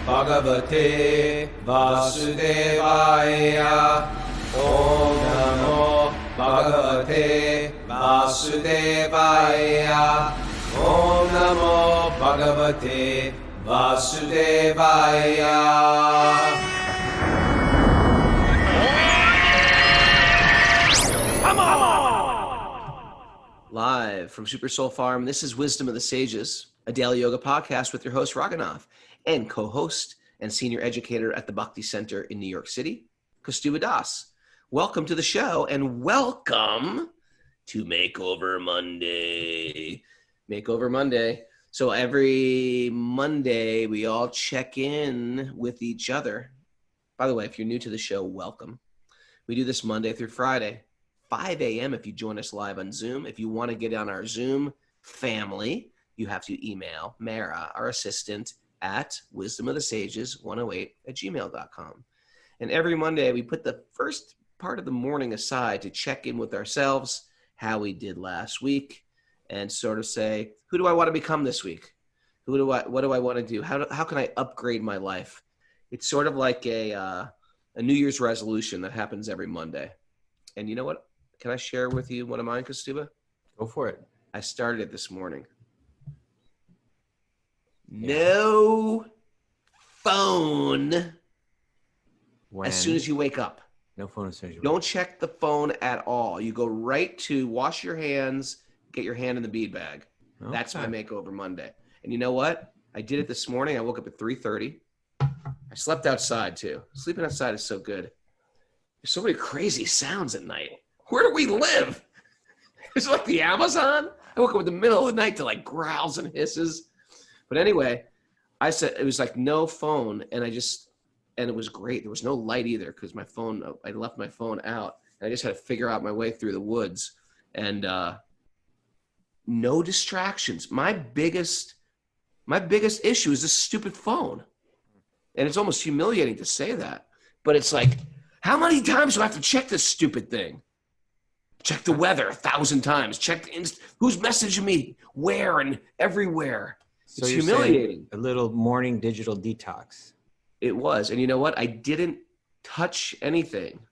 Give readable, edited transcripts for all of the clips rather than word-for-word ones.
Bhagavate Vasudevaya. Om Namo Bhagavate Vasudevaya. Om Namo Bhagavate Vasudevaya. Live from Super Soul Farm, this is Wisdom of the Sages, a daily yoga podcast with your host, Raghunath, and co-host and senior educator at the Bhakti Center in New York City, Kaustubha. Welcome to the show, and welcome to Makeover Monday. Makeover Monday. So every Monday, we all check in with each other. By the way, if you're new to the show, welcome. We do this Monday through Friday. 5 a.m. if you join us live on Zoom. If you want to get on our Zoom family, you have to email Mara, our assistant, at wisdomofthesages108@gmail.com. And every Monday, we put the first part of the morning aside to check in with ourselves, how we did last week, and sort of say, who do I want to become this week? What do I want to do? How can I upgrade my life? It's sort of like a New Year's resolution that happens every Monday. And you know what? Can I share with you one of mine, Kaustubha? Go for it. I started it this morning. No phone as soon as you wake up. No phone as soon as you wake up. Don't check the phone at all. You go right to wash your hands, get your hand in the bead bag. Okay. That's my Makeover Monday. And you know what? I did it this morning. I woke up at 3:30. I slept outside too. Sleeping outside is so good. There's so many crazy sounds at night. Where do we live? Is it like the Amazon? I woke up in the middle of the night to like growls and hisses. But anyway, I said it was like no phone, and it was great. There was no light either because I left my phone out, and I just had to figure out my way through the woods, and no distractions. My biggest issue is this stupid phone, and it's almost humiliating to say that, but it's like, how many times do I have to check this stupid thing? Check the weather 1,000 times. Check who's messaging me, where and everywhere. So it's you're humiliating. A little morning digital detox. It was. And you know what? I didn't touch anything.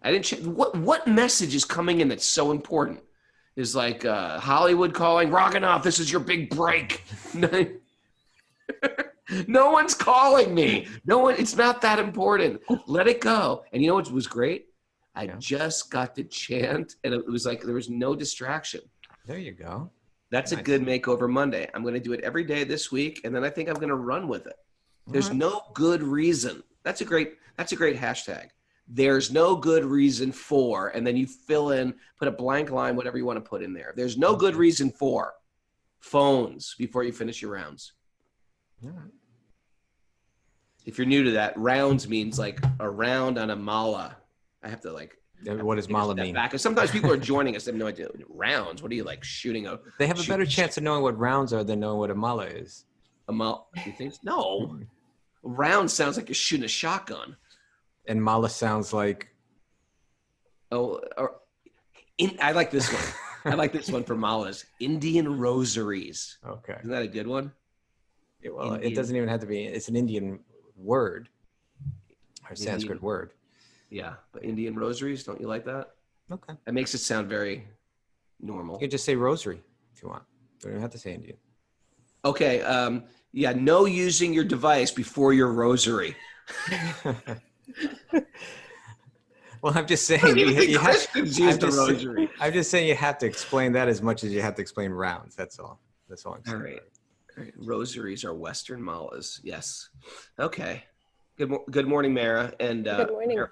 I didn't check. What message is coming in that's so important? Is like Hollywood calling, Raghunath, this is your big break. No one's calling me. It's not that important. Let it go. And you know what was great? I just got to chant, and it was like there was no distraction. There you go. That's nice. A good Makeover Monday. I'm going to do it every day this week, and then I think I'm going to run with it. There's no good reason. That's a great hashtag. There's no good reason for, and then you fill in, put a blank line, whatever you want to put in there. There's no good reason for phones before you finish your rounds. All right. If you're new to that, rounds means like a round on a mala. I have to like. What does mala mean? Because sometimes people are joining us, they have no idea. Rounds, what are you like shooting a? They have a better chance of knowing what rounds are than knowing what a mala is. A mala, you think? No. Round sounds like you're shooting a shotgun. And mala sounds like. I like this one. I like this one for malas. Indian rosaries. Okay. Isn't that a good one? Well, it doesn't even have to be. It's an Indian word, or Sanskrit word. Yeah, but Indian rosaries, don't you like that? Okay. That makes it sound very normal. You can just say rosary if you want. You don't even have to say Indian. Okay. No using your device before your rosary. Well, I'm just saying I'm just saying you have to explain that as much as you have to explain rounds. That's all. That's all I'm saying. All right. Rosaries are Western malas. Yes. Okay. Good morning, Mara. And good morning.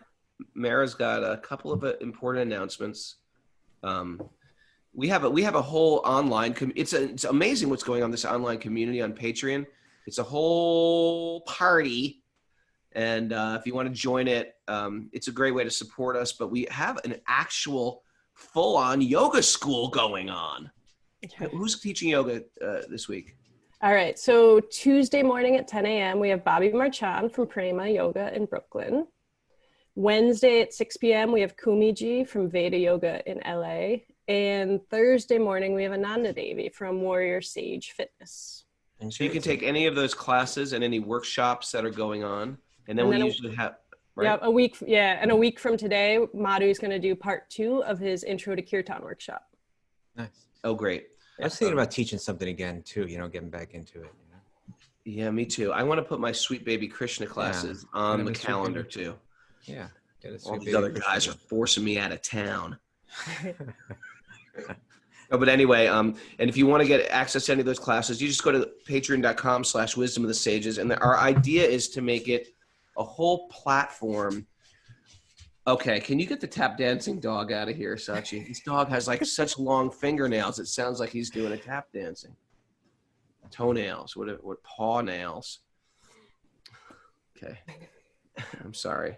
Mara's got a couple of important announcements. We have a whole online. It's amazing what's going on in this online community on Patreon. It's a whole party, and if you want to join it, it's a great way to support us. But we have an actual full-on yoga school going on. Who's teaching yoga this week? All right. So Tuesday morning at 10 a.m., we have Bobby Marchand from Prema Yoga in Brooklyn. Wednesday at 6 p.m., we have Kumiji from Veda Yoga in LA. And Thursday morning, we have Ananda Devi from Warrior Sage Fitness. So you can take any of those classes and any workshops that are going on, and then And we then usually have. Right? Yeah, and a week from today, Madhu is going to do part 2 of his Intro to Kirtan workshop. Nice. Oh, great. I was thinking about teaching something again too, getting back into it. Yeah, me too. I want to put my Sweet Baby Krishna classes on the calendar too. Yeah. All these other guys are forcing me out of town. Oh, but anyway, and if you want to get access to any of those classes, you just go to patreon.com/wisdom of the sages. And our idea is to make it a whole platform. Okay, can you get the tap dancing dog out of here, Sachi? This dog has like such long fingernails. It sounds like he's doing a tap dancing. Toenails, what paw nails. Okay, I'm sorry.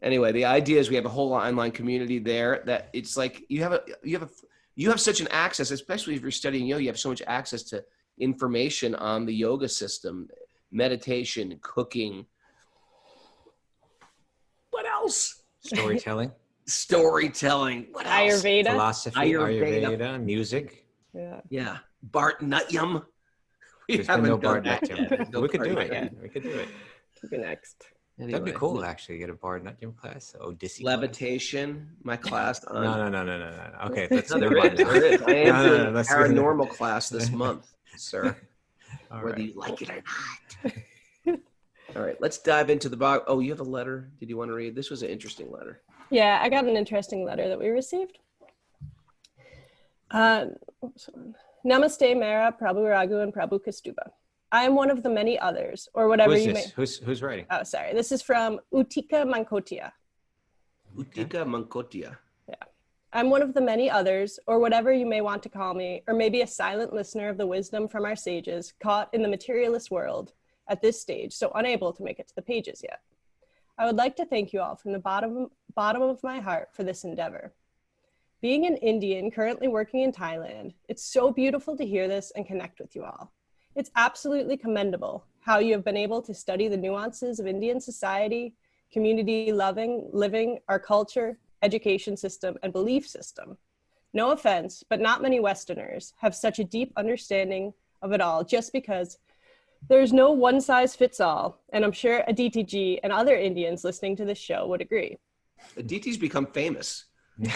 Anyway, the idea is we have a whole online community there that it's like you have such an access, especially if you're studying yoga, you have so much access to information on the yoga system, meditation, cooking. What else? Storytelling. What else? Ayurveda. Philosophy, Ayurveda, music. Yeah. Bharatanatyam. There's been no Bharatanatyam. We could do it. Yeah, we could do it. Keep it next. Anyway. That'd be cool, actually. Get a Bharatanatyam class. Odissi. Levitation, my class. No. Okay, that's there is. I am doing a paranormal class this month, sir. Whether you like it or not. All right, let's dive into the box. Oh, you have a letter. Did you want to read? This was an interesting letter. Yeah, I got an interesting letter that we received. Namaste, Mera, Prabhu Raghu, and Prabhu Kaustubha. I am one of the many others, or whatever you may. Who's writing? Oh, sorry. This is from Utika Mankotia. Utika Mankotia. Yeah. I'm one of the many others, or whatever you may want to call me, or maybe a silent listener of the wisdom from our sages, caught in the materialist world at this stage, so unable to make it to the pages yet. I would like to thank you all from the bottom of my heart for this endeavor. Being an Indian currently working in Thailand, it's so beautiful to hear this and connect with you all. It's absolutely commendable how you have been able to study the nuances of Indian society, community living, our culture, education system, and belief system. No offense, but not many Westerners have such a deep understanding of it all just because there's no one size fits all, and I'm sure Aditi and other Indians listening to this show would agree. Aditi's become famous,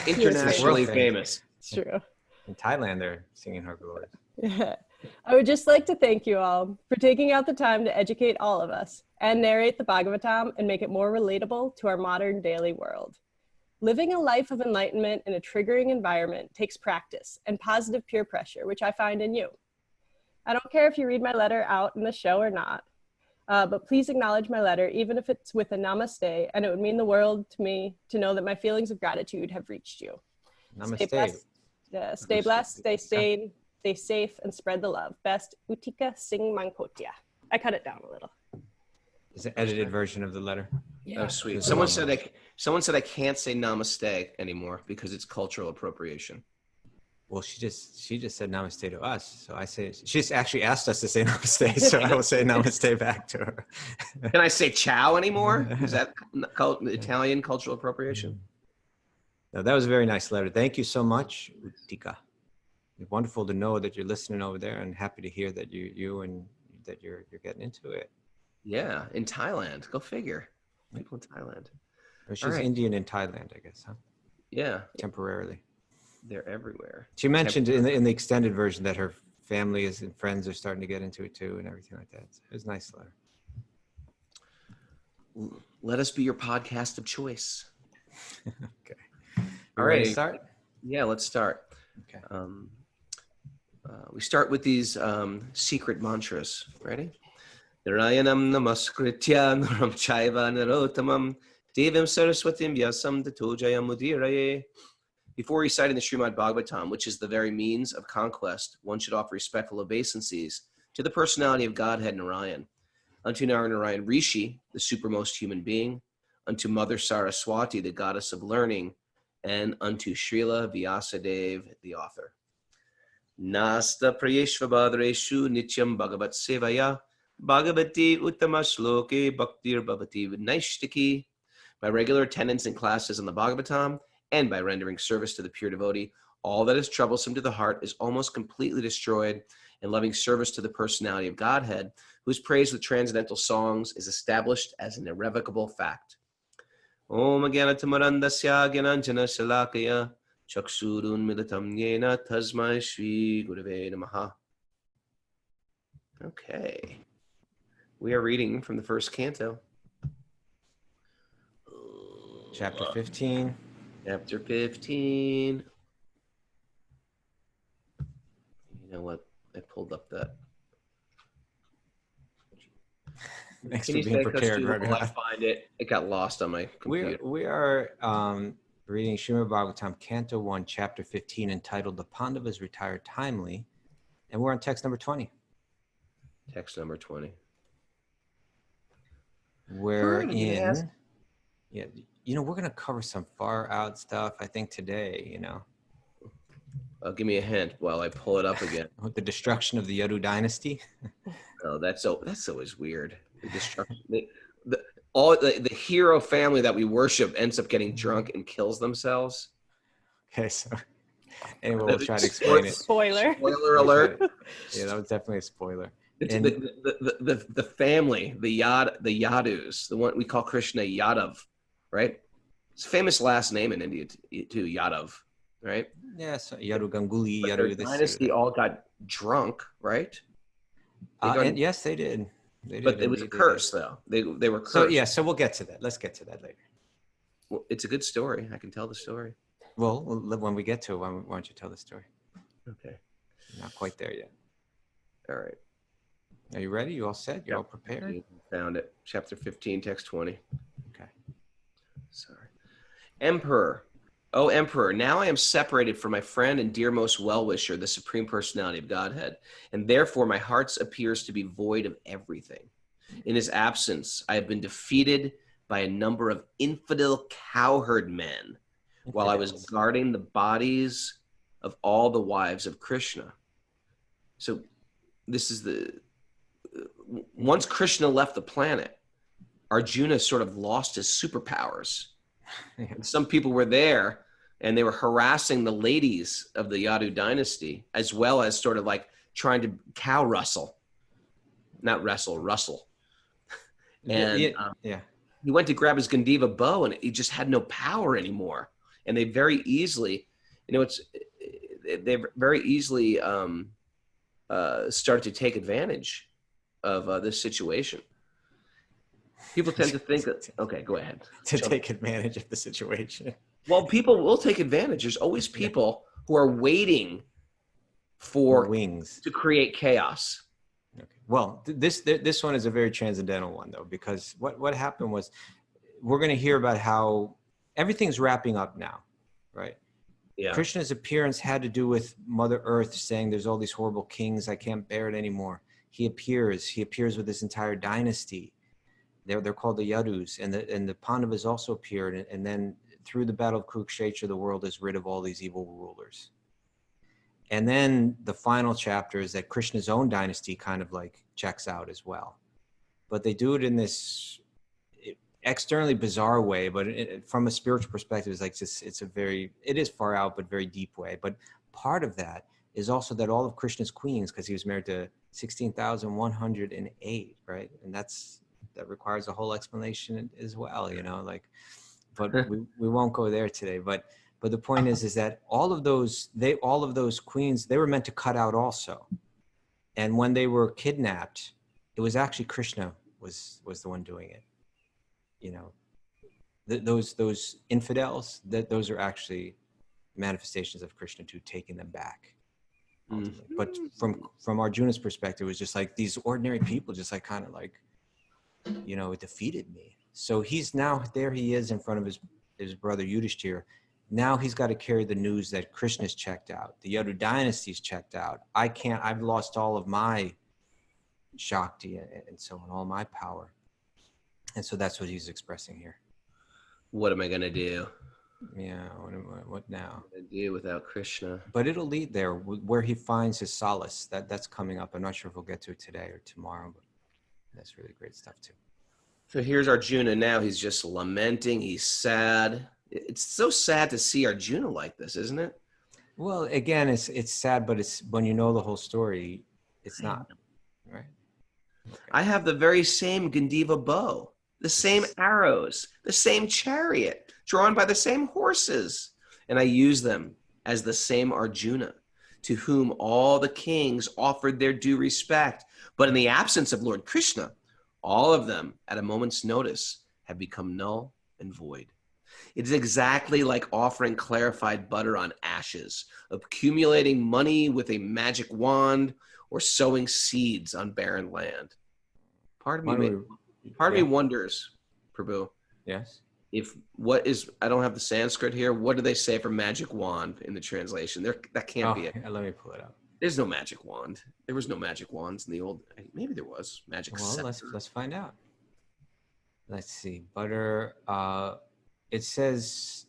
internationally famous. It's true. In Thailand, they're singing her glories. Yeah. I would just like to thank you all for taking out the time to educate all of us and narrate the Bhagavatam and make it more relatable to our modern daily world. Living a life of enlightenment in a triggering environment takes practice and positive peer pressure, which I find in you. I don't care if you read my letter out in the show or not, but please acknowledge my letter, even if it's with a namaste, and it would mean the world to me to know that my feelings of gratitude have reached you. Namaste. Stay blessed, stay blessed, stay sane, stay safe, and spread the love. Best, Utika Singh Mankotia. I cut it down a little. It's an edited version of the letter. Yeah. Oh, sweet. Someone said I can't say namaste anymore because it's cultural appropriation. Well, she just said namaste to us. So I say, she's actually asked us to say namaste. So I will say namaste back to her. Can I say ciao anymore? Is that Italian cultural appropriation? No, that was a very nice letter. Thank you so much, Utika. It's wonderful to know that you're listening over there, and happy to hear that you're getting into it. Yeah, in Thailand. Go figure. People in Thailand. Or she's Indian in Thailand, I guess, huh? Yeah. Temporarily. They're everywhere. She mentioned in the extended version that her family and friends are starting to get into it too, and everything like that. So it was a nice letter. Let us be your podcast of choice. Okay. All right. Ready to start? Yeah, let's start. Okay. We start with these secret mantras. Ready? Narayanam namaskritya naram chaiva narotamam devam saraswatim vyasam tato jayam mudiraye. Before reciting the Srimad Bhagavatam, which is the very means of conquest, one should offer respectful obeisances to the personality of Godhead Narayan, unto Narayan Rishi, the supermost human being, unto Mother Saraswati, the goddess of learning, and unto Srila Vyasadeva, the author. Nasta prayeshvabhadreshu nityam bhagavat sevaya bhagavati uttama shloke bhaktir bhavati vinashtiki. By regular attendance in classes on the Bhagavatam, and by rendering service to the pure devotee, all that is troublesome to the heart is almost completely destroyed, and loving service to the personality of Godhead, whose praise with transcendental songs is established as an irrevocable fact. Om Agyanatimarandasya Gyananjana Shalakaya Chaksurun Militam Yena Tasmai Shri Gurave Namaha. Okay. We are reading from the first canto. Chapter 15. Chapter 15. You know what? I pulled up that. Thanks Can for you being say prepared, Kaustubha while I Raghunath. find it? It got lost on my computer. We are reading Srimad Bhagavatam, Canto 1, Chapter 15, entitled The Pandavas Retired Timely, and we're on text number 20. Text number 20. We're I'm gonna ask- yeah, you know, we're going to cover some far out stuff, I think, today, you know. Give me a hint while I pull it up again. With the destruction of the Yadu dynasty. Oh, that's always weird. The destruction. The hero family that we worship ends up getting drunk and kills themselves. Okay, so anyway, we'll try to explain it. Spoiler. Spoiler alert. Yeah, that was definitely a spoiler. It's And- the family, the Yadus, the one we call Krishna Yadav, right? It's a famous last name in India too, Yadav, right? Yeah, so Yadu Ganguly, But their Yadu this. dynasty all got drunk, right? And yes, they did. They But did, it was a indeed, they curse, did. though. They were cursed. So yeah, so we'll get to that. Let's get to that later. Well, it's a good story. I can tell the story. Well, when we get to it, why don't you tell the story? Okay. Not quite there yet. All right. Are you ready? You all set? You're Yep. all prepared? Found it. Chapter 15, text 20. Okay. Sorry. Emperor. O Emperor, now I am separated from my friend and dearmost well-wisher, the Supreme Personality of Godhead, and therefore my heart appears to be void of everything. In his absence, I have been defeated by a number of infidel cowherd men while I was guarding the bodies of all the wives of Krishna. So this is once Krishna left the planet, Arjuna sort of lost his superpowers. Yeah. And some people were there and they were harassing the ladies of the Yadu dynasty, as well as sort of like trying to cow rustle. Not wrestle, rustle. And yeah. he went to grab his Gandiva bow and he just had no power anymore. And they very easily, they very easily started to take advantage of this situation. People tend to think that, okay, go ahead. To take advantage of the situation. Well, people will take advantage. There's always people who are waiting for wings to create chaos. Okay. Well, this one is a very transcendental one, though, because what happened was we're going to hear about how everything's wrapping up now, right? Yeah. Krishna's appearance had to do with Mother Earth saying there's all these horrible kings. I can't bear it anymore. He appears with this entire dynasty. They're called the Yadus, and the Pandavas also appeared. And then through the battle of Kurukshetra, the world is rid of all these evil rulers. And then the final chapter is that Krishna's own dynasty kind of like checks out as well. But they do it in this externally bizarre way, but from a spiritual perspective, it's like it is far out, but very deep way. But part of that is also that all of Krishna's queens, because he was married to 16,108, right? And that requires a whole explanation as well, but we won't go there today. But the point is that all of those queens, they were meant to cut out also. And when they were kidnapped, it was actually Krishna was the one doing it. Those infidels, those are actually manifestations of Krishna too, taking them back. Mm-hmm. But from Arjuna's perspective, it was just like these ordinary people just like kind of like, it defeated me. So he's now, there he is in front of his brother Yudhishthira. Now he's got to carry the news that Krishna's checked out. The Yadu dynasty's checked out. I've lost all of my Shakti and so on, all my power. And so that's what he's expressing here. What am I going to do? Yeah, what now? What am I going to do without Krishna? But it'll lead there where he finds his solace. That's coming up. I'm not sure if we'll get to it today or tomorrow, but that's really great stuff too. So here's Arjuna now. He's just lamenting. He's sad. It's so sad to see Arjuna like this, isn't it? Well, again, it's sad, but it's when you know the whole story, It's not, right? Okay. I have the very same Gandiva bow, the same arrows, the same chariot, drawn by the same horses. And I use them as the same Arjuna, to whom all the kings offered their due respect. But in the absence of Lord Krishna, all of them, at a moment's notice, have become null and void. It is exactly like offering clarified butter on ashes, accumulating money with a magic wand, or sowing seeds on barren land. Part of me wonders, Prabhu, Yes. if I don't have the Sanskrit here. What do they say for magic wand in the translation? That can't be it. Let me pull it up. There's no magic wand. There was no magic wands in the old. Maybe there was magic. Well, scepter. let's find out. Let's see. Butter. It says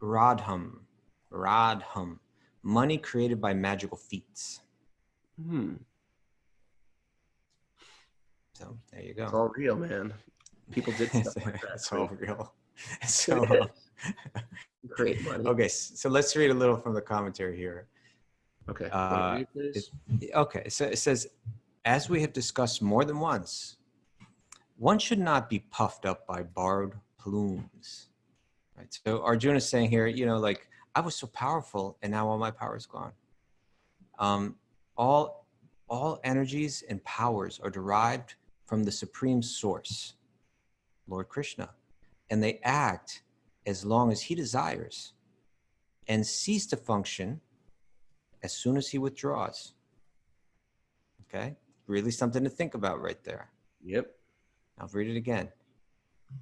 radham, money created by magical feats. So there you go. It's all real, man. People did stuff like that. It's all real. So Great money. okay, so let's read a little from the commentary here. Okay. Okay, so it says, as we have discussed more than once, one should not be puffed up by borrowed plumes. Right. So Arjuna is saying here, like, I was so powerful and now all my power is gone. All energies and powers are derived from the supreme source, Lord Krishna, and they act as long as he desires and cease to function as soon as he withdraws. Okay, really something to think about right there. Yep. I'll read it again.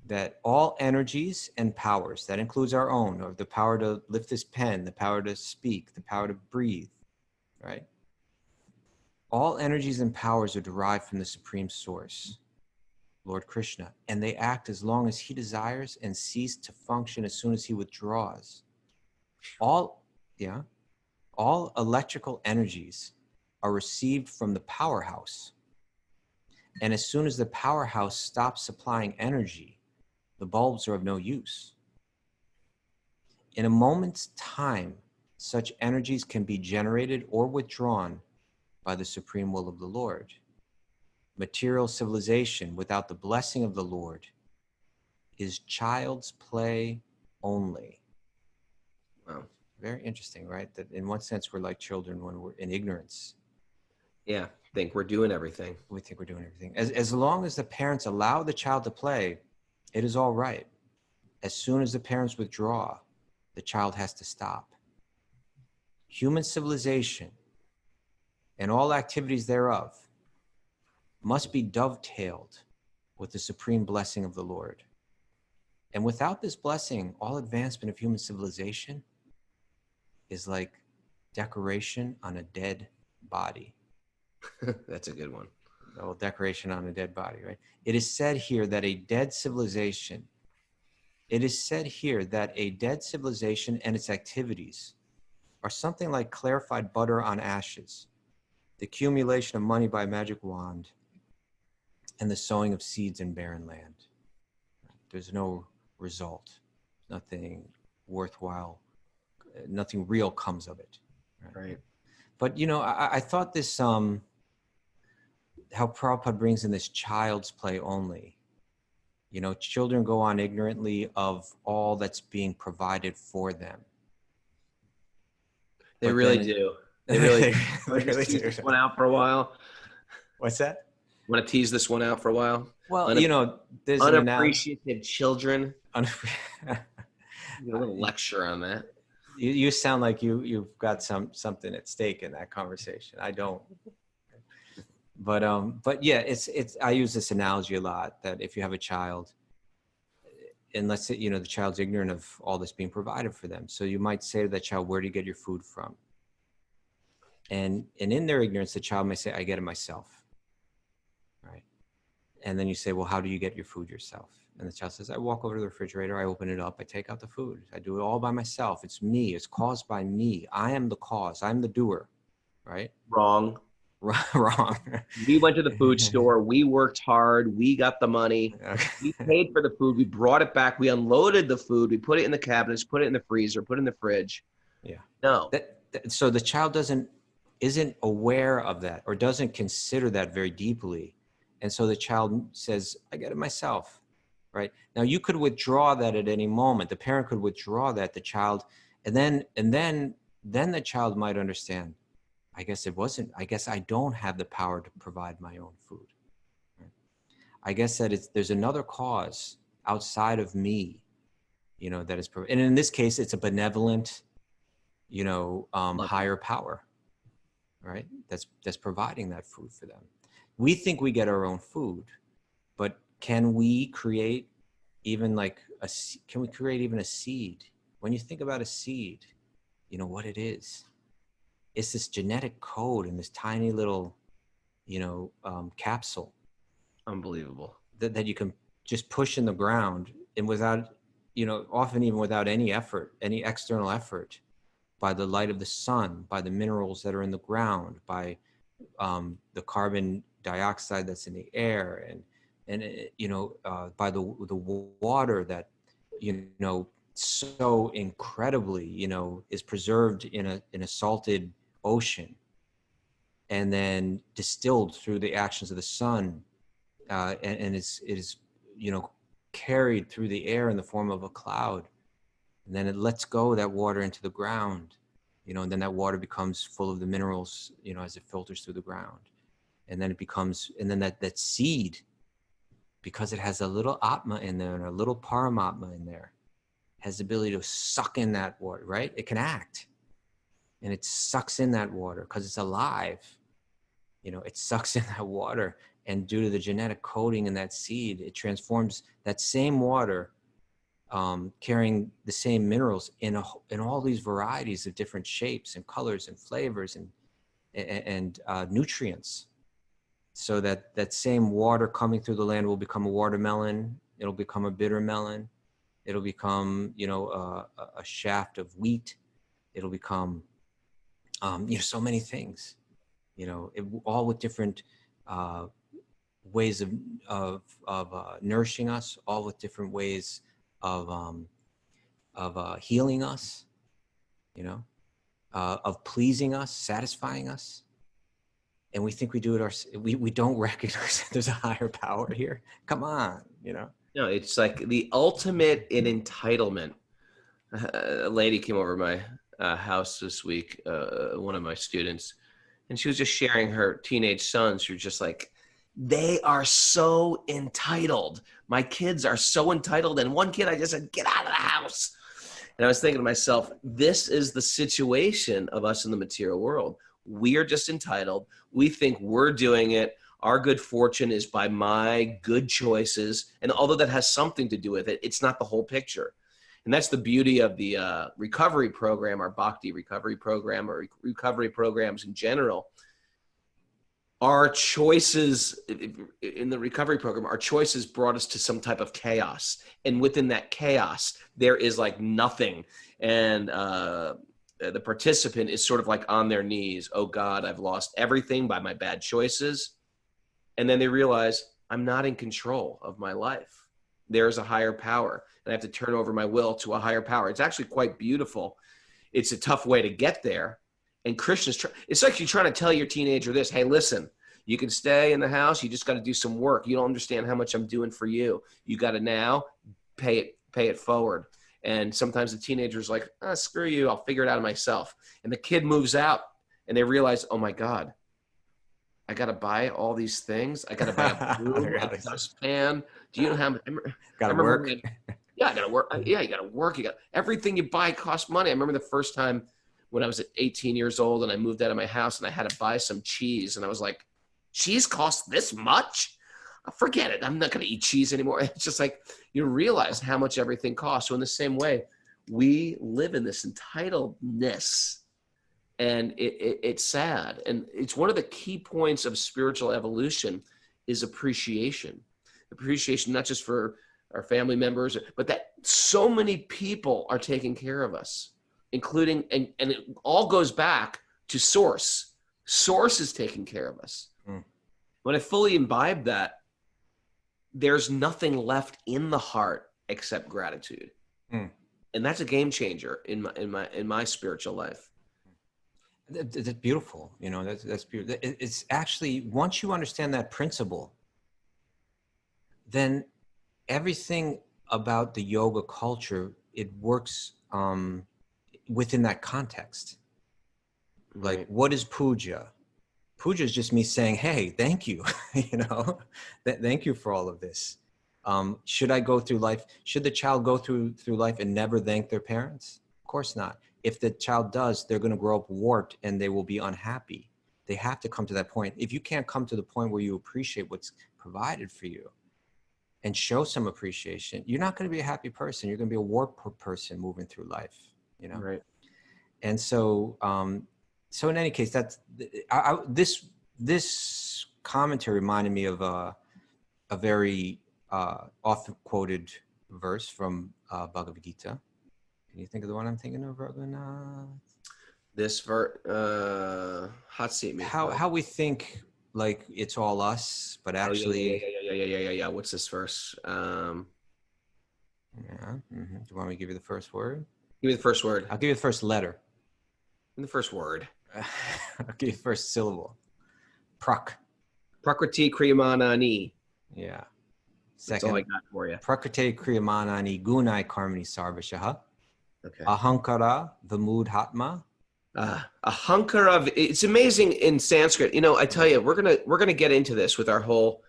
That all energies and powers, that includes our own, or the power to lift this pen, the power to speak, the power to breathe, right? All energies and powers are derived from the supreme source, Lord Krishna, and they act as long as he desires and cease to function as soon as he withdraws. All electrical energies are received from the powerhouse. And as soon as the powerhouse stops supplying energy, the bulbs are of no use. In a moment's time, such energies can be generated or withdrawn by the supreme will of the Lord. Material civilization without the blessing of the Lord is child's play only. Wow. Very interesting, right? That in one sense, we're like children when we're in ignorance. Yeah, think we're doing everything. We think we're doing everything. As long as the parents allow the child to play, it is all right. As soon as the parents withdraw, the child has to stop. Human civilization and all activities thereof must be dovetailed with the supreme blessing of the Lord. And without this blessing, all advancement of human civilization is like decoration on a dead body. That's a good one. Oh, decoration on a dead body, right? It is said here that a dead civilization and its activities are something like clarified butter on ashes, the accumulation of money by a magic wand, and the sowing of seeds in barren land. There's no result, nothing worthwhile, nothing real comes of it. Right. But, I thought this, how Prabhupada brings in this child's play only. Children go on ignorantly of all that's being provided for them. They But really then- do. They really do. They really Tease do. this one out for a while. What's that? Want to tease this one out for a while? Well, there's an Unappreciated children. analogy. Get a little lecture on that. You sound like you've got something at stake in that conversation. I don't. But yeah, it's I use this analogy a lot, that if you have a child, and let's say the child's ignorant of all that's being provided for them, so you might say to that child, "Where do you get your food from?" And in their ignorance, the child may say, "I get it myself." Right? And then you say, "Well, how do you get your food yourself?" And the child says, "I walk over to the refrigerator, I open it up, I take out the food. I do it all by myself. It's me. It's caused by me. I am the cause. I'm the doer." Right? Wrong. Wrong. We went to the food store. We worked hard. We got the money. Okay. We paid for the food. We brought it back. We unloaded the food. We put it in the cabinets, put it in the freezer, put it in the fridge. Yeah. No. So the child doesn't isn't aware of that or doesn't consider that very deeply. And so the child says, I get it myself, right? Now you could withdraw that at any moment. The parent could withdraw that, the child, and then the child might understand, I guess I don't have the power to provide my own food. Right? I guess that there's another cause outside of me, that is, and in this case, it's a benevolent, higher power, right? That's providing that food for them. We think we get our own food, but can we create even a seed? When you think about a seed, what it is. It's this genetic code in this tiny little, capsule. Unbelievable. That you can just push in the ground, and without, often even without any effort, any external effort, by the light of the sun, by the minerals that are in the ground, by the carbon dioxide that's in the air, and by the water that, so incredibly, is preserved in a salted ocean, and then distilled through the actions of the sun, and is carried through the air in the form of a cloud, and then it lets go that water into the ground, and then that water becomes full of the minerals, as it filters through the ground, and then that seed, because it has a little atma in there and a little paramatma in there, has the ability to suck in that water, right? It can act, and it sucks in that water because it's alive. It sucks in that water, and due to the genetic coding in that seed, it transforms that same water, carrying the same minerals in all these varieties of different shapes and colors and flavors and nutrients, so that same water coming through the land will become a watermelon. It'll become a bitter melon. It'll become, a shaft of wheat. It'll become, so many things, all with different ways of nourishing us, all with different ways of healing us, of pleasing us, satisfying us. And we think we do it we don't recognize that there's a higher power here. Come on, No, it's like the ultimate in entitlement. A lady came over my house this week, one of my students, and she was just sharing her teenage sons who are just like, they are so entitled. My kids are so entitled. And one kid, I just said, get out of the house. And I was thinking to myself, this is the situation of us in the material world. We are just entitled. We think we're doing it. Our good fortune is by my good choices. And although that has something to do with it, it's not the whole picture. And that's the beauty of the recovery program, our Bhakti recovery program, or recovery programs in general. Our choices in the recovery program, our choices brought us to some type of chaos. And within that chaos, there is like nothing. And the participant is sort of like on their knees. Oh God, I've lost everything by my bad choices. And then they realize I'm not in control of my life. There's a higher power, and I have to turn over my will to a higher power. It's actually quite beautiful. It's a tough way to get there. And Krishna's, it's like you're trying to tell your teenager this, hey, listen, you can stay in the house. You just got to do some work. You don't understand how much I'm doing for you. You got to now pay it forward. And sometimes the teenager's like, screw you. I'll figure it out myself. And the kid moves out and they realize, oh my God, I got to buy all these things. I got to buy a broom, a dustpan. Do you know how? Got to work. Yeah, I got to work. Yeah, you got to work. Everything you buy costs money. I remember the first time when I was 18 years old and I moved out of my house and I had to buy some cheese. And I was like, cheese costs this much? Forget it. I'm not going to eat cheese anymore. It's just like you realize how much everything costs. So in the same way, we live in this entitledness, and it's sad. And it's one of the key points of spiritual evolution is appreciation. Appreciation, not just for our family members, but that so many people are taking care of us, including, and it all goes back to source. Source is taking care of us. When I fully imbibe that, there's nothing left in the heart except gratitude. And that's a game changer in my spiritual life. That's beautiful. You know, that's beautiful. It's actually, once you understand that principle, then everything about the yoga culture, it works within that context. Like, what is puja? Puja is just me saying, hey, thank you. You know, thank you for all of this. Should I go through life? Should the child go through life and never thank their parents? Of course not. If the child does, they're going to grow up warped and they will be unhappy. They have to come to that point. If you can't come to the point where you appreciate what's provided for you and show some appreciation, you're not going to be a happy person. You're going to be a warped person moving through life, you know? Right. And so, so in any case, that's this commentary reminded me of a very often quoted verse from Bhagavad Gita. Can you think of the one I'm thinking of, Raghunath? This verse, hot seat me. How we think like it's all us, but actually, yeah. What's this verse? Yeah. Mm-hmm. Do you want me to give you the first word? Give me the first word. I'll give you the first letter. In the first word. I'll give you the first syllable. Prakriti kriyamanani. Yeah. Second. That's all I got for you. Prakriti kriyamanani gunai karmani sarvashaha. Okay. Ahankara vimudhatma. Ahankara. It's amazing in Sanskrit. You know, I tell you, we're gonna get into this with our whole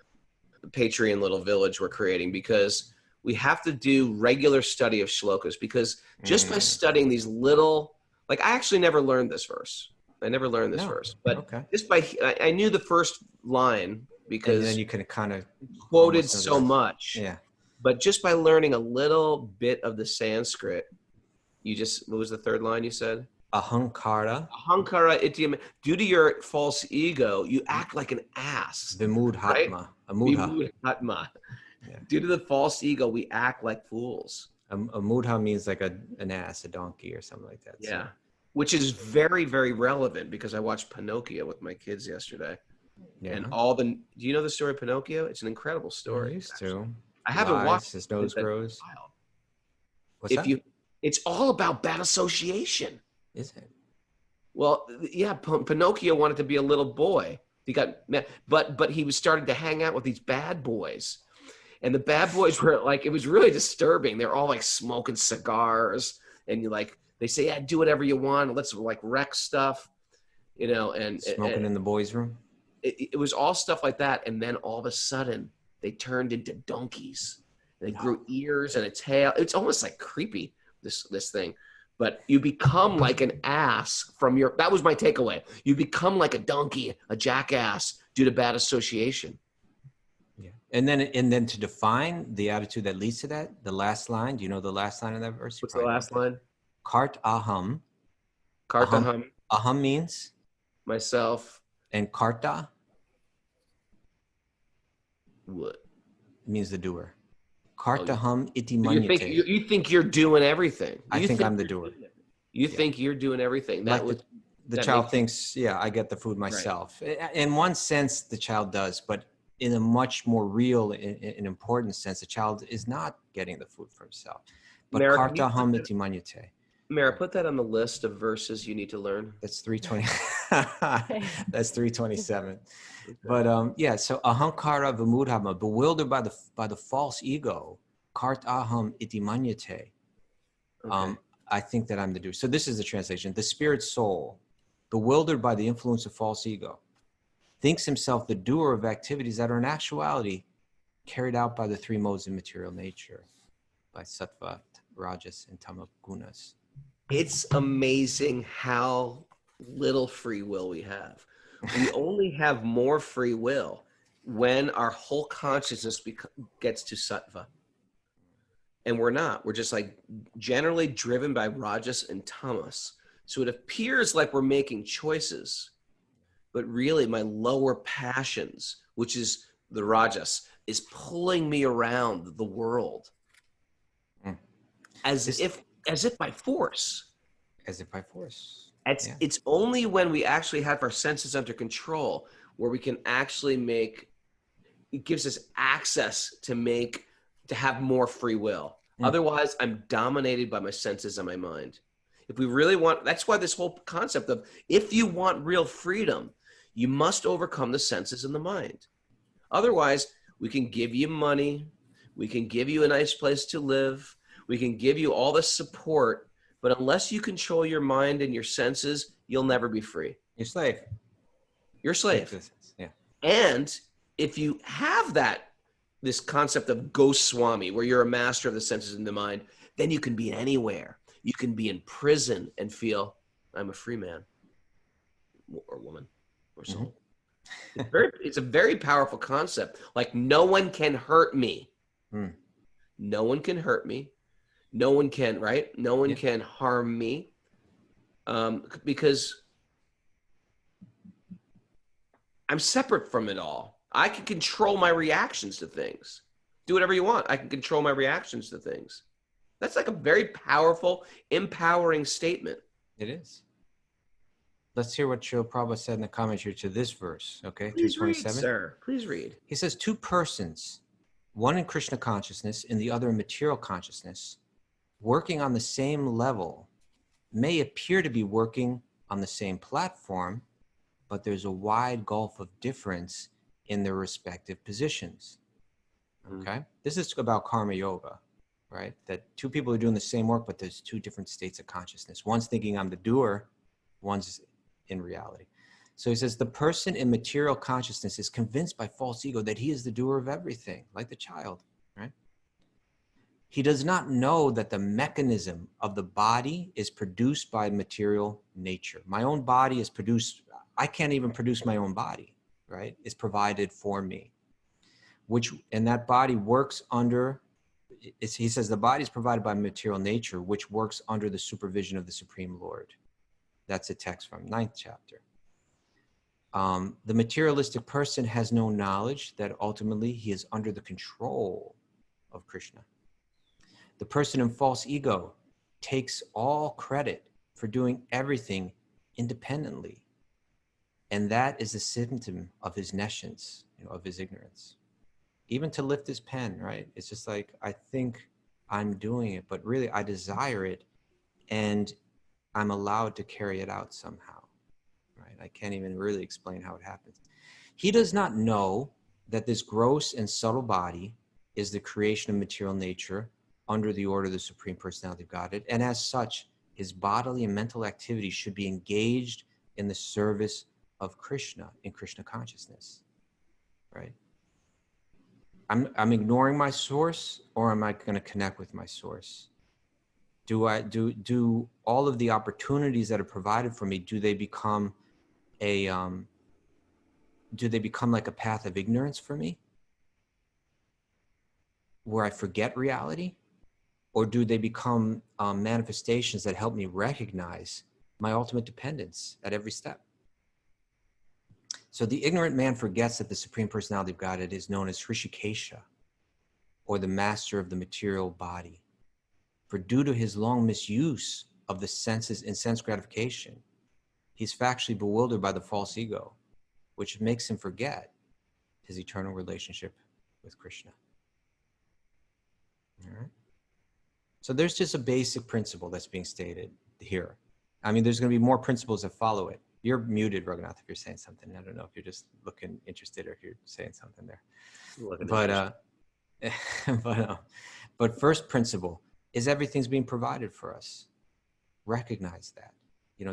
Patreon little village we're creating, because we have to do regular study of shlokas, because just by studying these little, like, I actually never learned this verse. I never learned this verse, but just by, I knew the first line because and then you can kind of quoted so much. Yeah. But just by learning a little bit of the Sanskrit, you just, what was the third line you said? Ahankara. Ahankara ityam. Due to your false ego, you act like an ass. Vimudhatma. Right? Vimudhatma. Yeah. Due to the false ego, we act like fools. A mudha means like an ass, a donkey, or something like that. Yeah. So. Which is very, very relevant, because I watched Pinocchio with my kids yesterday. Yeah. And do you know the story of Pinocchio? It's an incredible story. I used to. I haven't watched his nose grows. What's that? It's all about bad association. Is it? Well, yeah, Pinocchio wanted to be a little boy. He got, but he was starting to hang out with these bad boys. And the bad boys were like, it was really disturbing. They're all like smoking cigars, and they say, yeah, do whatever you want. Let's like wreck stuff, you know, and smoking in the boys' room. It was all stuff like that. And then all of a sudden they turned into donkeys. They grew ears and a tail. It's almost like creepy, this thing, but you become like an ass that was my takeaway. You become like a donkey, a jackass, due to bad association. Yeah. And then to define the attitude that leads to that, the last line, do you know the last line of that verse? What's the last line? Kart aham. Kartaham. Aham means? Myself. And karta? What? Means the doer. Kartaham iti manyate. You think you're doing everything. I think I'm the doer. You think you're doing everything. The child thinks, yeah, I get the food myself. Right. In one sense, the child does, but in a much more real and important sense, the child is not getting the food for himself. But kartaham iti manyate. Mara, put that on the list of verses you need to learn. That's 320. That's 327. But yeah, so ahankara vimudhatma, bewildered by the false ego, kart aham iti manyate. I think that I'm the doer. So this is the translation. The spirit soul, bewildered by the influence of false ego, thinks himself the doer of activities that are in actuality carried out by the three modes of material nature, by sattva, rajas, and tama gunas. It's amazing how little free will we have. We only have more free will when our whole consciousness gets to sattva. And we're not. We're just like generally driven by rajas and tamas. So it appears like we're making choices, but really my lower passions, which is the rajas, is pulling me around the world as if by force. As if by force. It's only when we actually have our senses under control where we can actually it gives us access to have more free will. Otherwise, I'm dominated by my senses and my mind. If we really want, that's why this whole concept of, if you want real freedom, you must overcome the senses and the mind. Otherwise, we can give you money, we can give you a nice place to live, we can give you all the support, but unless you control your mind and your senses, you'll never be free. You're a slave. You're a slave. Yeah. And if you have this concept of ghost swami, where you're a master of the senses and the mind, then you can be anywhere. You can be in prison and feel, I'm a free man or woman or soul. It's a very powerful concept. Like, no one can hurt me. No one can hurt me. No one can, right? No one can harm me, because I'm separate from it all. I can control my reactions to things. Do whatever you want. I can control my reactions to things. That's like a very powerful, empowering statement. It is. Let's hear what Srila Prabhupada said in the commentary to this verse, okay? Please read, 327. sir. Please read. He says, two persons, one in Krishna consciousness and the other in material consciousness, working on the same level, may appear to be working on the same platform, but there's a wide gulf of difference in their respective positions. Okay? This is about karma yoga, right? That two people are doing the same work, but there's two different states of consciousness. One's thinking I'm the doer, one's in reality. So he says, the person in material consciousness is convinced by false ego that he is the doer of everything, like the child, right? He does not know that the mechanism of the body is produced by material nature. My own body is produced, I can't even produce my own body, right? It's provided for me, and that body works under, he says the body is provided by material nature, which works under the supervision of the Supreme Lord. That's a text from 9th chapter. The materialistic person has no knowledge that ultimately he is under the control of Krishna. The person in false ego takes all credit for doing everything independently. And that is a symptom of his nescience, of his ignorance. Even to lift his pen, right? It's just like, I think I'm doing it, but really I desire it, and I'm allowed to carry it out somehow, right? I can't even really explain how it happens. He does not know that this gross and subtle body is the creation of material nature under the order of the Supreme Personality of Godhead, and as such, his bodily and mental activities should be engaged in the service of Krishna, in Krishna consciousness, right? I'm ignoring my source, or am I going to connect with my source? Do all of the opportunities that are provided for me, do they become like a path of ignorance for me, where I forget reality? Or do they become manifestations that help me recognize my ultimate dependence at every step? So the ignorant man forgets that the Supreme Personality of Godhead is known as Hrishikesha, or the master of the material body. For due to his long misuse of the senses and sense gratification, he's factually bewildered by the false ego, which makes him forget his eternal relationship with Krishna. All right. So there's just a basic principle that's being stated here. I mean, there's going to be more principles that follow it. You're muted, Raghunath, if you're saying something. I don't know if you're just looking interested or if you're saying something there. But first principle is everything's being provided for us. Recognize that.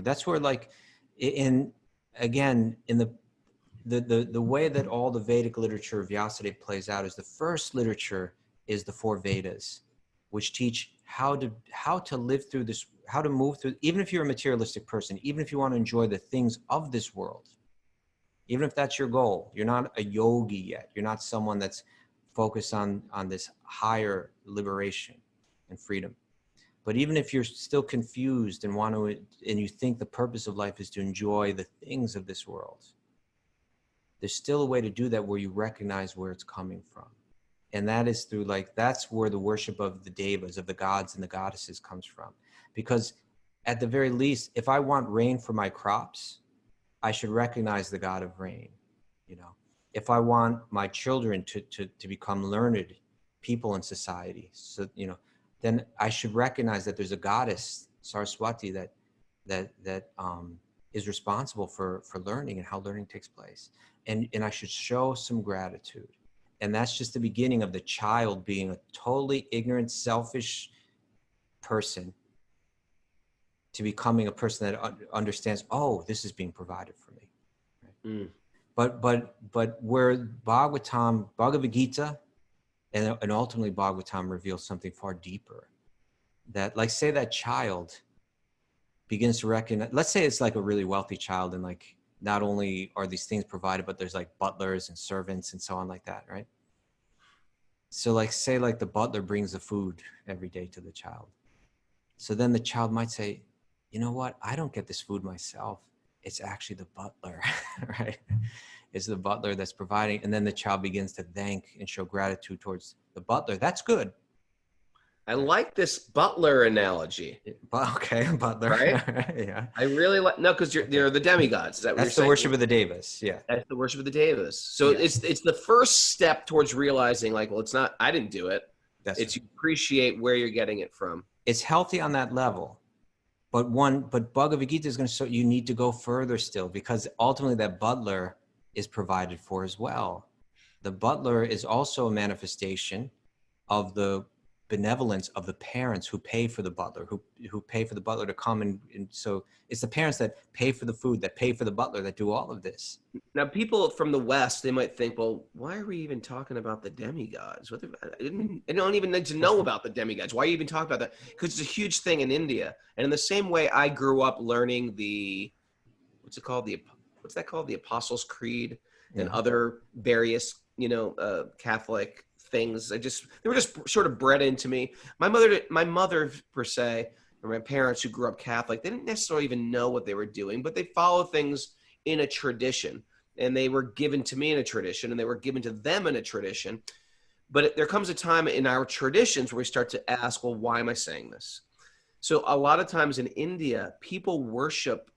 That's where, like, in the way that all the Vedic literature of Vyasadeva plays out is the first literature is the 4 Vedas, which teach how to live through this, how to move through, even if you're a materialistic person, even if you want to enjoy the things of this world, even if that's your goal, you're not a yogi yet, you're not someone that's focused on this higher liberation and freedom. But even if you're still confused and and you think the purpose of life is to enjoy the things of this world, there's still a way to do that where you recognize where it's coming from. And that is through, that's where the worship of the devas, of the gods and the goddesses, comes from. Because at the very least, if I want rain for my crops, I should recognize the God of rain. If I want my children to become learned people in society, so then I should recognize that there's a goddess Saraswati, that is responsible for learning and how learning takes place. And I should show some gratitude. And that's just the beginning of the child being a totally ignorant, selfish person to becoming a person that understands, oh, this is being provided for me. Right? But where Bhagavad Gita, and ultimately Bhagavatam reveals something far deeper. That, like, say that child begins to recognize, let's say it's like a really wealthy child, and like not only are these things provided, but there's like butlers and servants and so on like that, right? So like, say like the butler brings the food every day to the child. So then the child might say, you know what? I don't get this food myself. It's actually the butler, right? It's the butler that's providing. And then the child begins to thank and show gratitude towards the butler. That's good. I like this butler analogy. Okay, butler. Right? Yeah. I really like, no, because they're the demigods. Is that what That's you're saying? the worship of the devas. Yeah. That's the worship of the devas. So Yeah. it's the first step towards realizing, like, well, it's not, I didn't do it. It's you appreciate where you're getting it from. It's healthy on that level. But Bhagavad Gita is going to show you need to go further still, because ultimately that butler is provided for as well. The butler is also a manifestation of the benevolence of the parents who pay for the butler, who pay for the butler to come. And so it's the parents that pay for the food, that pay for the butler, that do all of this. Now, people from the West, they might think, well, why are we even talking about the demigods? I don't even need to know about the demigods. Why are you even talking about that? Because it's a huge thing in India. And in the same way I grew up learning what's that called? The Apostles' Creed and other various, Catholic things. They were just sort of bred into me. My mother per se, or my parents who grew up Catholic, they didn't necessarily even know what they were doing, but they follow things in a tradition, and they were given to me in a tradition, and they were given to them in a tradition. But there comes a time in our traditions where we start to ask, well, why am I saying this? So a lot of times in India, people worship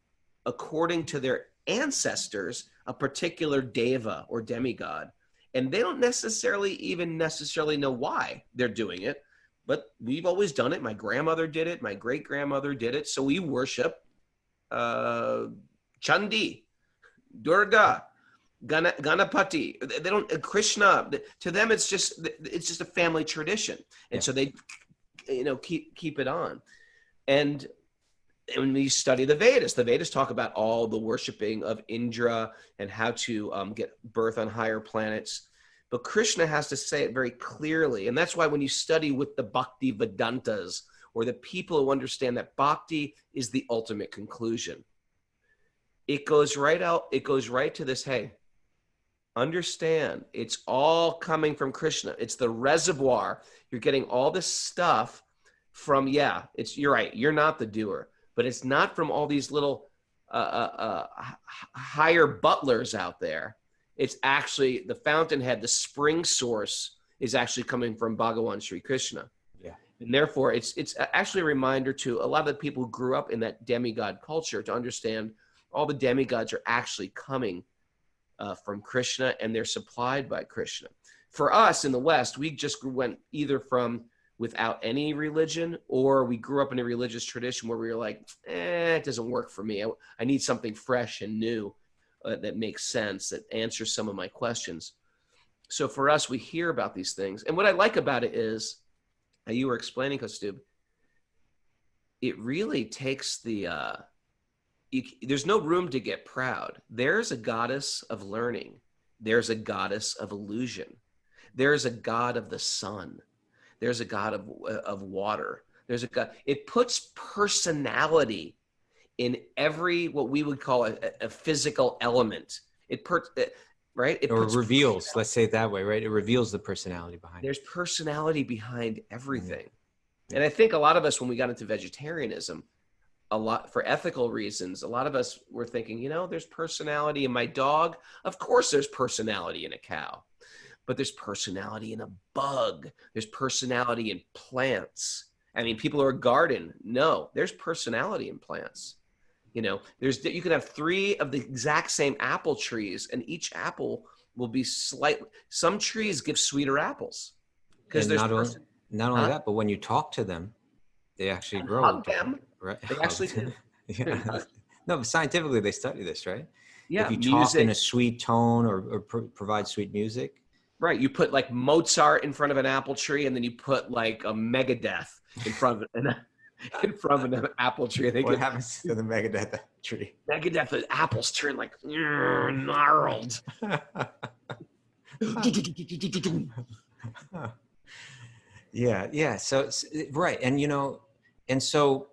according to their ancestors a particular deva or demigod. And they don't necessarily know why they're doing it, but we've always done it. My grandmother did it. My great-grandmother did it. So we worship Chandi, Durga, Ganapati. They don't Krishna. To them, it's just a family tradition, and so they, keep it on. And when we study the Vedas talk about all the worshiping of Indra and how to get birth on higher planets. But Krishna has to say it very clearly. And that's why when you study with the Bhaktivedantas, or the people who understand that bhakti is the ultimate conclusion, it goes right to this, hey, understand, it's all coming from Krishna. It's the reservoir. You're getting all this stuff from, you're right, you're not the doer. But it's not from all these little higher butlers out there. It's actually the fountainhead, the spring source is actually coming from Bhagavan Sri Krishna. Yeah. And therefore, it's actually a reminder to a lot of the people who grew up in that demigod culture to understand all the demigods are actually coming from Krishna, and they're supplied by Krishna. For us in the West, we just went either from without any religion, or we grew up in a religious tradition where we were like, it doesn't work for me. I need something fresh and new that makes sense, that answers some of my questions. So for us, we hear about these things. And what I like about it is, how you were explaining, Kaustubha, it really takes there's no room to get proud. There's a goddess of learning. There's a goddess of illusion. There's a god of the sun. There's a God of water. There's a God. It puts personality in every, what we would call a physical element. Right? It reveals, let's say it that way, right? It reveals the personality behind it. There's personality behind everything. Mm-hmm. And I think a lot of us, when we got into vegetarianism, for ethical reasons, a lot of us were thinking, there's personality in my dog. Of course there's personality in a cow. But there's personality in a bug. There's personality in plants. I mean, people are garden. No, there's personality in plants. You can have 3 of the exact same apple trees, and each apple will be some trees give sweeter apples because there's not only that, but when you talk to them, they actually grow. Hug them. Right. They actually do. Yeah. No, but scientifically they study this, right? Yeah, If you music. talk in a sweet tone or provide sweet music. Right. You put like Mozart in front of an apple tree, and then you put like a Megadeth in front of an apple tree. They What get happens to the Megadeth tree? Megadeth, the apples turn like gnarled. Yeah. So right, and and so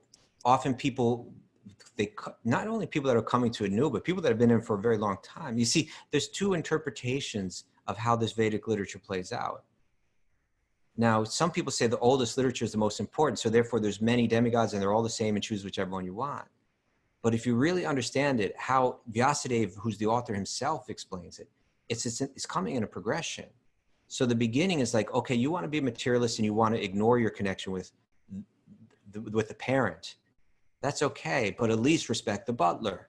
often people not only people that are coming to it new, but people that have been in for a very long time. You see, there's two interpretations of how this Vedic literature plays out. Now, some people say the oldest literature is the most important, so therefore there's many demigods and they're all the same and choose whichever one you want. But if you really understand it, how Vyasadeva, who's the author himself, explains it, it's coming in a progression. So the beginning is like, okay, you want to be a materialist and you want to ignore your connection with the parent. That's okay, but at least respect the butler,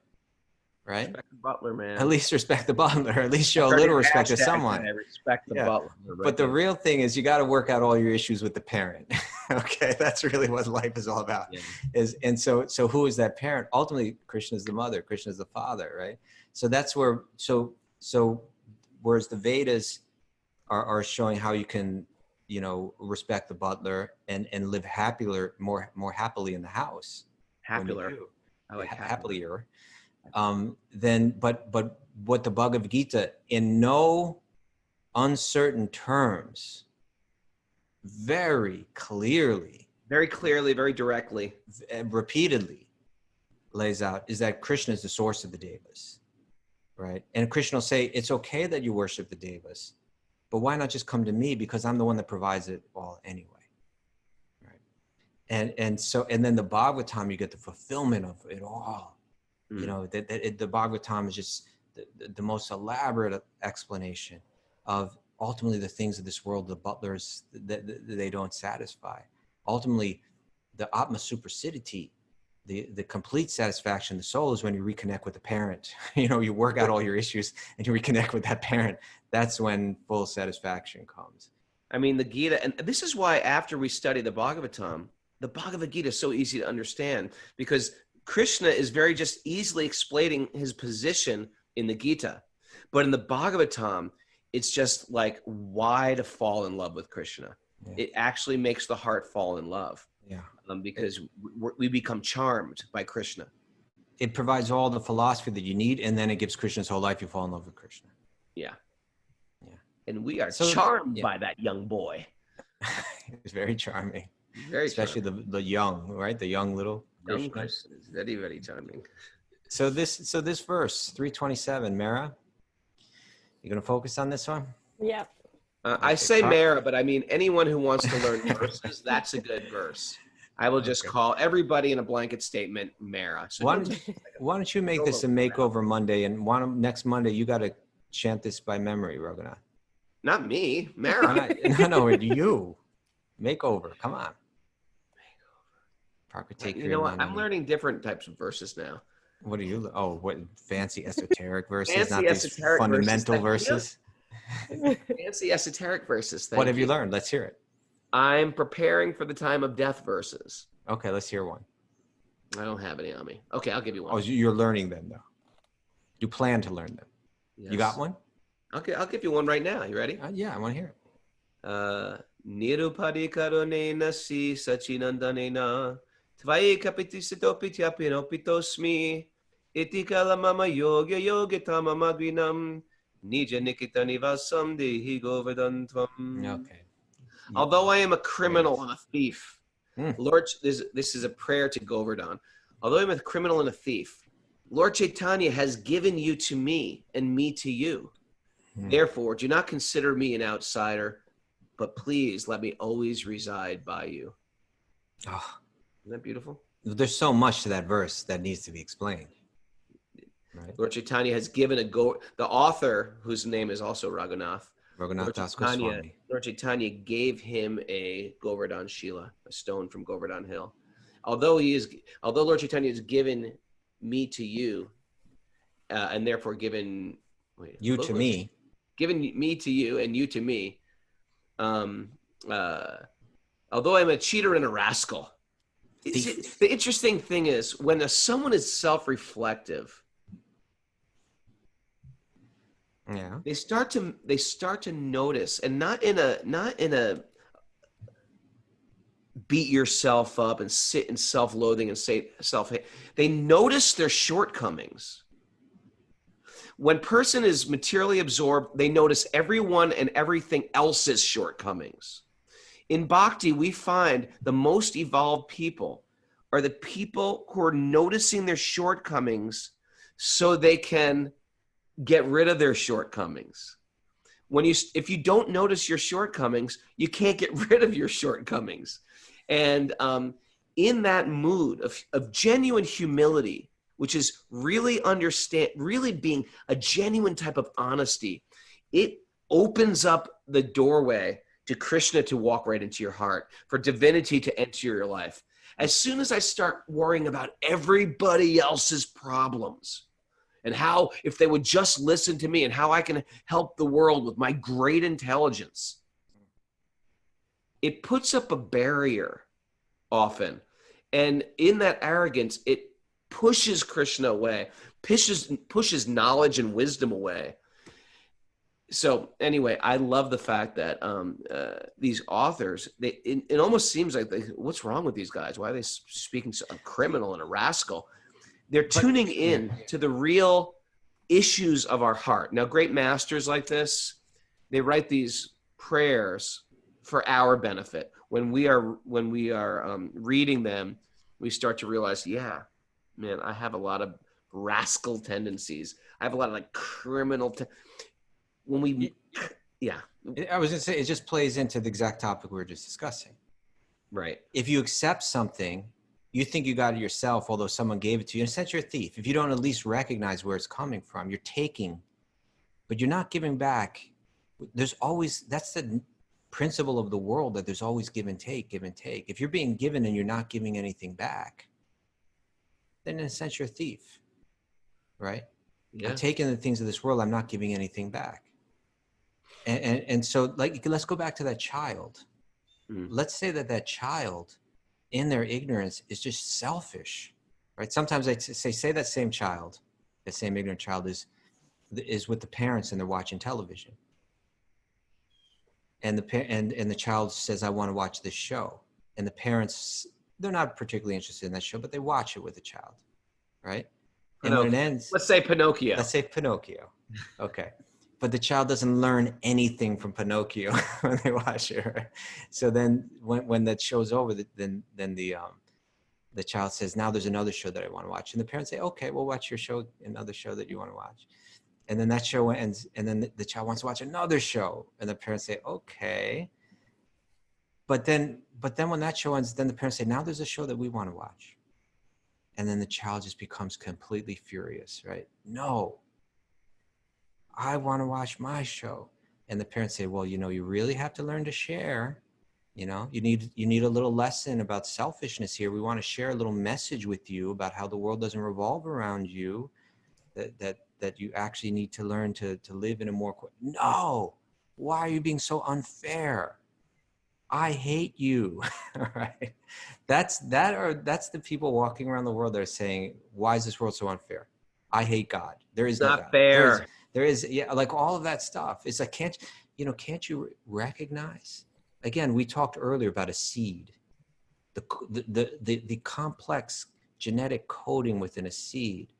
right? Respect the butler, man. At least respect the butler. At least show a little respect to someone. Respect the butler. Right, but the real thing is you got to work out all your issues with the parent. Okay, that's really what life is all about. Yeah. So who is that parent? Ultimately, Krishna is the mother. Krishna is the father, right? So that's where. So whereas the Vedas are showing how you can, respect the butler and live more happily in the house. Happier. I like happier. Then, but what the Bhagavad Gita, in no uncertain terms, very clearly, very directly, repeatedly lays out is that Krishna is the source of the devas, right? And Krishna will say, it's okay that you worship the devas, but why not just come to me, because I'm the one that provides it all anyway. And then the Bhagavatam, you get the fulfillment of it all. The Bhagavatam is just the most elaborate explanation of ultimately the things of this world, the butlers, that they don't satisfy. Ultimately, the Atma Supersidity, the complete satisfaction of the soul is when you reconnect with the parent. You work out all your issues and you reconnect with that parent. That's when full satisfaction comes. I mean, the Gita, and this is why after we study the Bhagavatam, the Bhagavad Gita is so easy to understand, because Krishna is very just easily explaining his position in the Gita. But in the Bhagavatam, it's just like why to fall in love with Krishna. Yeah. It actually makes the heart fall in love. Yeah. Because we become charmed by Krishna. It provides all the philosophy that you need, and then it gives Krishna's whole life. You fall in love with Krishna. Yeah. And we are charmed by that young boy. It's very charming. Especially the young, right? The young little Krishna is very, very charming. So this verse 327, Mara, you gonna focus on this one? Yeah. I say Mara, but I mean anyone who wants to learn verses, that's a good verse. I will just call everybody in a blanket statement Mara. So why don't you make this a makeover Monday, and next Monday you got to chant this by memory, Raghunath. Not me, Mara. No, you. Makeover, come on. You know what? I'm learning different types of verses now. What are you? Oh, what fancy esoteric verses? Fancy not these fundamental verses. Fancy esoteric verses. What have you learned? Let's hear it. I'm preparing for the time of death verses. Okay, let's hear one. I don't have any on me. Okay, I'll give you one. Oh, you're learning them though. You plan to learn them. Yes. You got one? Okay, I'll give you one right now. You ready? Yeah, I want to hear it. Nirupadi karonena si sachinandanena tvai kapitisito pitosmi itikala mama yoga tamamadvinam nija nikita nivasam dehi govardantvam. Okay. Although I am a criminal and a thief, Lord, this is a prayer to Govardhan. Although I'm a criminal and a thief, Lord Chaitanya has given you to me and me to you. Therefore, do not consider me an outsider, but please let me always reside by you. Oh, isn't that beautiful? There's so much to that verse that needs to be explained. Right? Lord Chaitanya has given the author, whose name is also Raghunath, Lord Chaitanya gave him a Govardhan Shila, a stone from Govardhan Hill. Although Lord Chaitanya has given me to you, and therefore given me, given me to you and you to me. Although I'm a cheater and a rascal, The interesting thing is when someone is self-reflective, Yeah. they start to notice, and not in a beat yourself up and sit in self-loathing and say self-hate. They notice their shortcomings. When person is materially absorbed, they notice everyone and everything else's shortcomings. In Bhakti, we find the most evolved people are the people who are noticing their shortcomings so they can get rid of their shortcomings. If you don't notice your shortcomings, you can't get rid of your shortcomings. And in that mood of genuine humility, which is really being a genuine type of honesty, it opens up the doorway to Krishna to walk right into your heart, for divinity to enter your life. As soon as I start worrying about everybody else's problems and how, if they would just listen to me and how I can help the world with my great intelligence, it puts up a barrier often. And in that arrogance, it pushes Krishna away, pushes knowledge and wisdom away. So anyway, I love the fact that these authors, it almost seems like, what's wrong with these guys? Why are they speaking so a criminal and a rascal? They're tuning in to the real issues of our heart. Now, great masters like this, they write these prayers for our benefit. When we are reading them, we start to realize, yeah, man, I have a lot of rascal tendencies. I have a lot of like criminal. I was gonna say, it just plays into the exact topic we were just discussing. Right. If you accept something, you think you got it yourself, although someone gave it to you. In a sense, you're a thief. If you don't at least recognize where it's coming from, you're taking, but you're not giving back. That's the principle of the world, that there's always give and take, give and take. If you're being given and you're not giving anything back, then in a sense, you're a thief, right? Yeah. I'm taking the things of this world. I'm not giving anything back. And so, like, let's go back to that child. Let's say that child, in their ignorance, is just selfish, right? Sometimes I say that same child, that same ignorant child is with the parents and they're watching television. And the child says, I want to watch this show. And the parents, they're not particularly interested in that show, but they watch it with the child, right? And when it ends, let's say Pinocchio. Okay. But the child doesn't learn anything from Pinocchio when they watch it, right? So then when that show's over, then the child says, now there's another show that I want to watch. And the parents say, okay, we'll watch your show, another show that you want to watch. And then that show ends, and then the child wants to watch another show. And the parents say, okay. But then when that show ends, then the parents say, now there's a show that we want to watch. And then the child just becomes completely furious, right? No, I want to watch my show. And the parents say, well, you really have to learn to share. You need a little lesson about selfishness here. We want to share a little message with you about how the world doesn't revolve around you, that you actually need to learn to live in a more, no, why are you being so unfair? I hate you. Right? That's the people walking around the world that are saying, why is this world so unfair? I hate God. There is not fair. There is, like all of that stuff. It's like, can't you recognize? Again, we talked earlier about a seed, the complex genetic coding within a seed,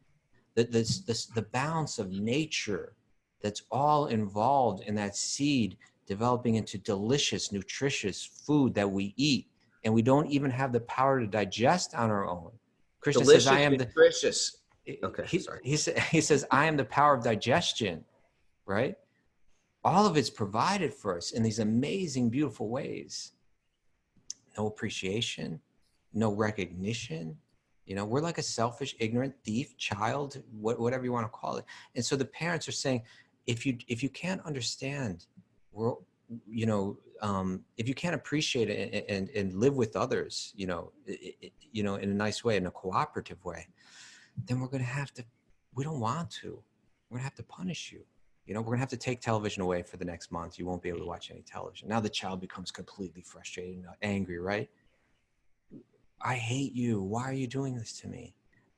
the balance of nature that's all involved in that seed developing into delicious, nutritious food that we eat, and we don't even have the power to digest on our own. Krishna says, I am nutritious. Okay, he says, I am the power of digestion, right? All of it's provided for us in these amazing, beautiful ways. No appreciation, no recognition. We're like a selfish, ignorant thief, child, whatever you want to call it. And so the parents are saying, if you can't understand, if you can't appreciate it and live with others, in a nice way, in a cooperative way, then we don't want to. We're gonna have to punish you. We're gonna have to take television away for the next month. You won't be able to watch any television. Now the child becomes completely frustrated and angry, right? I hate you. Why are you doing this to me?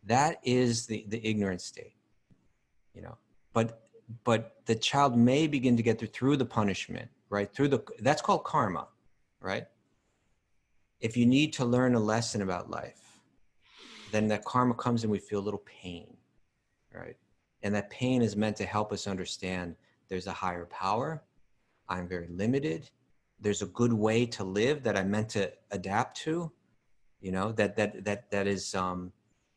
That is the ignorant state, you know. But the child may begin to get through the punishment, right? That's called karma, right? If you need to learn a lesson about life, then that karma comes and we feel a little pain, right? And that pain is meant to help us understand there's a higher power. I'm very limited. There's a good way to live that I'm meant to adapt to, you know, that is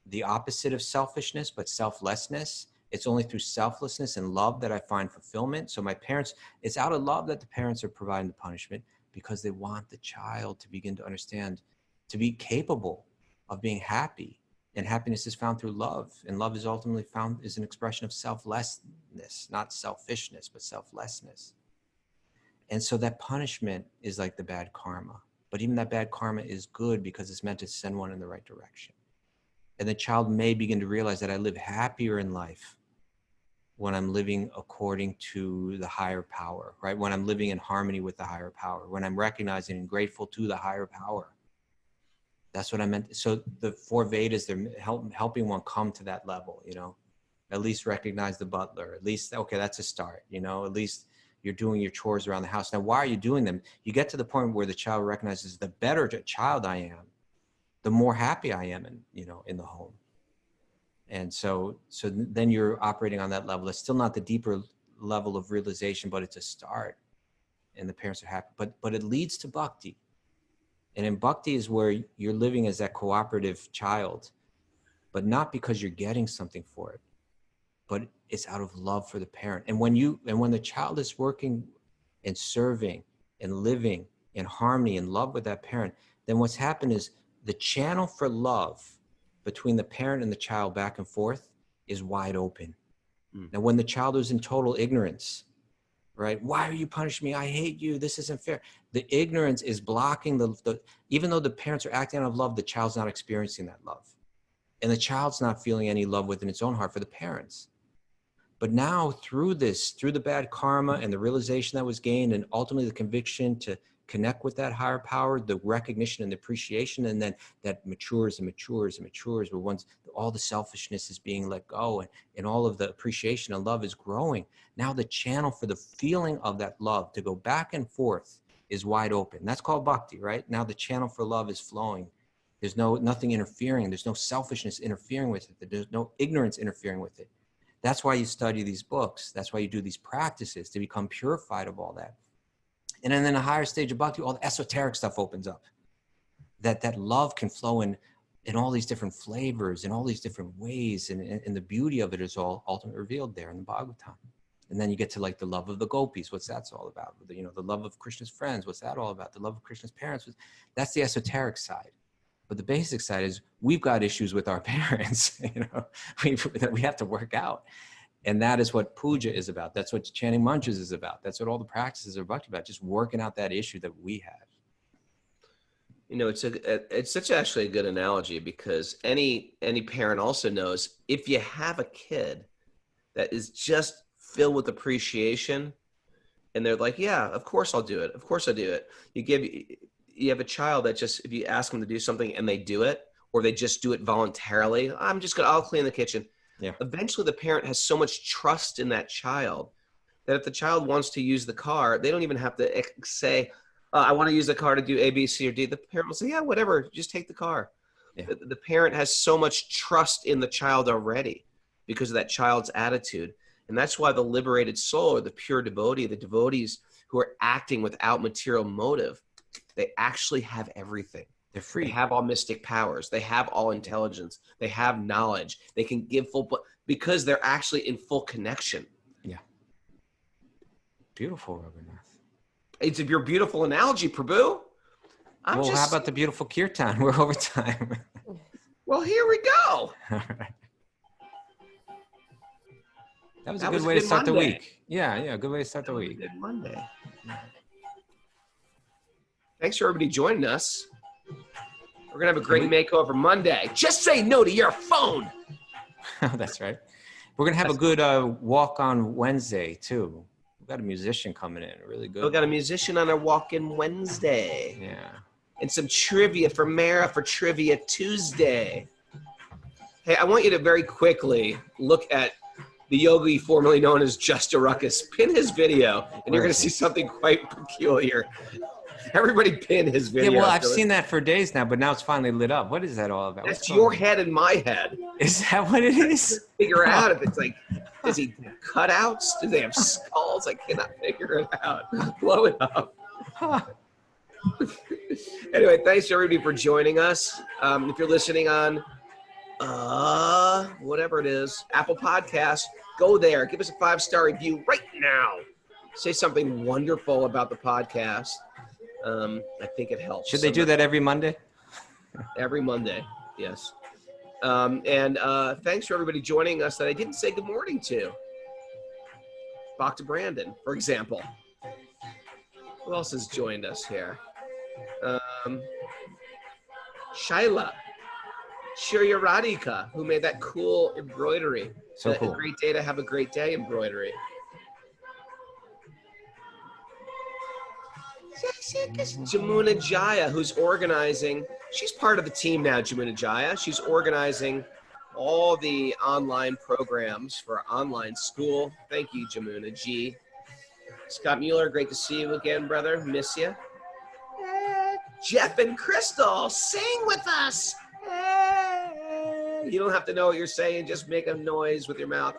the opposite of selfishness, but selflessness. It's only through selflessness and love that I find fulfillment. So my parents, it's out of love that the parents are providing the punishment, because they want the child to begin to understand, to be capable of being happy. And happiness is found through love. And love is ultimately found as an expression of selflessness, not selfishness, but selflessness. And so that punishment is like the bad karma. But even that bad karma is good because it's meant to send one in the right direction. And the child may begin to realize that I live happier in life when I'm living according to the higher power, right? When I'm living in harmony with the higher power, when I'm recognizing and grateful to the higher power. That's what I meant. So the 4 Vedas, they're helping one come to that level, you know, at least recognize the butler, at least, okay, that's a start, you know, at least you're doing your chores around the house. Now, why are you doing them? You get to the point where the child recognizes the better child I am, the more happy I am in the home. And so then you're operating on that level. It's still not the deeper level of realization, but it's a start. And the parents are happy. But it leads to bhakti. And in bhakti is where you're living as that cooperative child, but not because you're getting something for it, but it's out of love for the parent. And when the child is working and serving and living in harmony and love with that parent, then what's happened is the channel for love between the parent and the child back and forth is wide open. Now, when the child is in total ignorance, right? Why are you punishing me? I hate you. This isn't fair. The ignorance is blocking even though the parents are acting out of love, the child's not experiencing that love. And the child's not feeling any love within its own heart for the parents. But now through the bad karma and the realization that was gained, and ultimately the conviction to connect with that higher power, the recognition and the appreciation, and then that matures and matures and matures, where once all the selfishness is being let go and all of the appreciation and love is growing. Now the channel for the feeling of that love to go back and forth is wide open. That's called bhakti, right? Now the channel for love is flowing. There's nothing interfering. There's no selfishness interfering with it. There's no ignorance interfering with it. That's why you study these books. That's why you do these practices, to become purified of all that. And then in a higher stage of bhakti, all the esoteric stuff opens up. That love can flow in all these different flavors, in all these different ways, and the beauty of it is all ultimately revealed there in the Bhagavatam. And then you get to like the love of the gopis. What's that's all about? The love of Krishna's friends. What's that all about? The love of Krishna's parents. That's the esoteric side. But the basic side is we've got issues with our parents, that we have to work out. And that is what puja is about. That's what chanting mantras is about. That's what all the practices are about, just working out that issue that we have. It's such actually a good analogy, because any parent also knows if you have a kid that is just filled with appreciation and they're like, yeah, of course I'll do it. Of course I'll do it. You have a child that just, if you ask them to do something and they do it, or they just do it voluntarily, I'll clean the kitchen. Yeah. Eventually the parent has so much trust in that child that if the child wants to use the car, they don't even have to say, I want to use the car to do A, B, C, or D. The parent will say, yeah, whatever, just take the car. Yeah. The parent has so much trust in the child already because of that child's attitude. And that's why the liberated soul, or the pure devotee, the devotees who are acting without material motive, they actually have everything. They're free. They have all mystic powers. They have all intelligence. They have knowledge. They can give because they're actually in full connection. Yeah. Beautiful, Raghunath. It's your beautiful analogy, Prabhu. How about the beautiful kirtan? We're over time. Well, here we go. All right. That was a good way to start the week. Yeah, good way to start the week. Good Monday. Thanks for everybody joining us. We're going to have a great makeover Monday. Just say no to your phone. That's right. We're going to have a good walk on Wednesday, too. We've got a musician coming in, really good. We've got a musician on our walk-in Wednesday. Yeah. and some trivia for Mara for Trivia Tuesday. Hey, I want you to very quickly look at the yogi formerly known as Just a Ruckus. Pin his video, and you're going to see something quite peculiar. Everybody pin his video. Yeah, well, I've seen that for days now, but now it's finally lit up. What is that all about? That's your head and my head. Is that what it is? Figure out if it's like, does he have cutouts? Do they have skulls? I cannot figure it out. Blow it up. Anyway, thanks everybody for joining us. If you're listening on whatever it is, Apple Podcasts, go there. Give us a 5-star review right now. Say something wonderful about the podcast. I think it helps. Should they do that every Monday? Every Monday, yes. And thanks for everybody joining us that I didn't say good morning to. Bhakti Brandon, for example. Who else has joined us here? Shaila. Shirya Radhika, who made that cool embroidery. So cool. A great day to have a great day embroidery. Jamuna Jaya, who's organizing. She's part of the team now, Jamuna Jaya. She's organizing all the online programs for online school. Thank you, Jamuna G. Scott Mueller, great to see you again, brother. Miss you. Jeff and Crystal, sing with us. You don't have to know what you're saying. Just make a noise with your mouth.